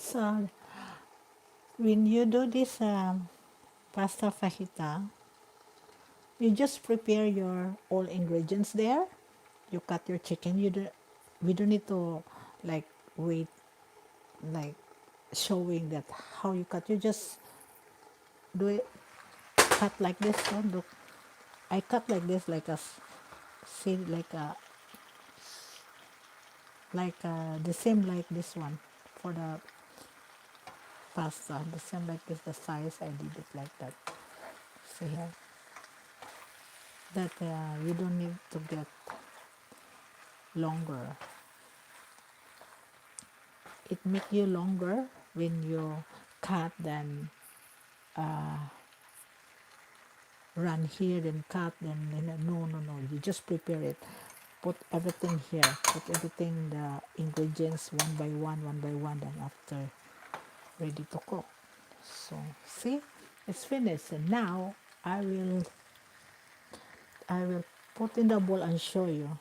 So when you do this pasta fajita, you just prepare your all ingredients there. You cut your chicken. We don't need to like wait, like showing that how you cut. You just do it, cut like this. So look, I cut like this, like see, the same like this one for the pasta. The same like this, the size. I did it like that. See here, that you don't need to get longer. It make you longer when you cut, then run here, then cut, then no, you just prepare it, put everything here, put everything, the ingredients one by one, then after ready to cook. So see, it's finished, and now I will put in the bowl and show you.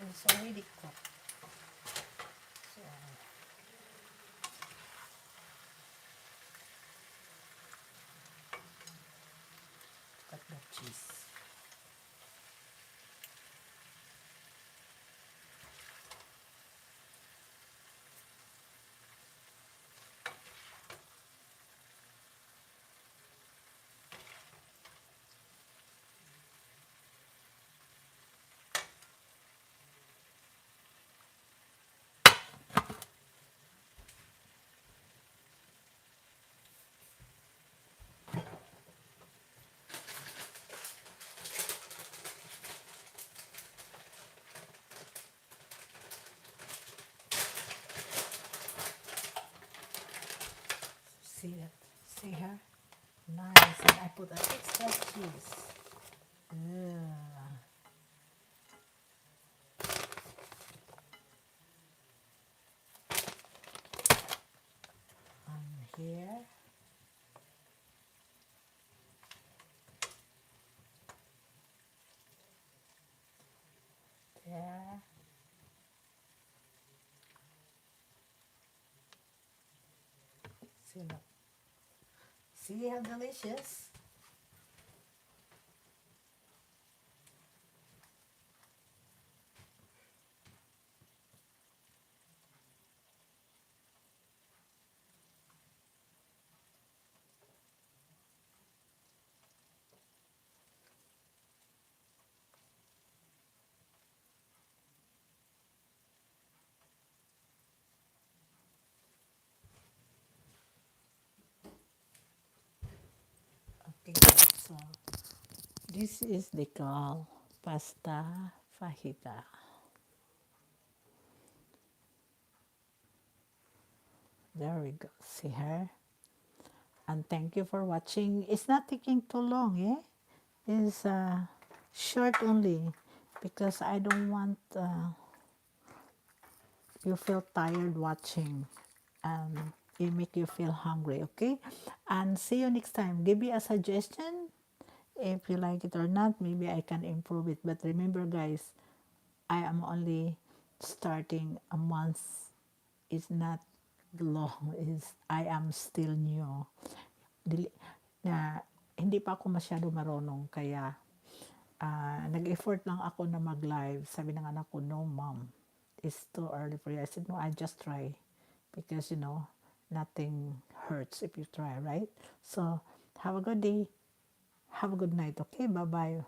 It's already cooked. So cut the cheese. See that? See her? Nice. And I put an extra cheese. Yeah. And here. There. See, look. See how delicious? Okay, so this is the call pasta fajita. There we go. See her? And thank you for watching. It's not taking too long, eh? It's short only because I don't want you feel tired watching and it make you feel hungry, okay? And see you next time. Give me a suggestion if you like it or not. Maybe I can improve it. But remember, guys, I am only starting a month. It's not long. I am still new. Na hindi pa ako masyado marunong, kaya nag-effort lang ako na mag-live. Sabi ng anak ko, no mom, it's too early for you. I said, no, I just try. Because, nothing hurts if you try, right? So, have a good day. Have a good night, okay? Bye-bye.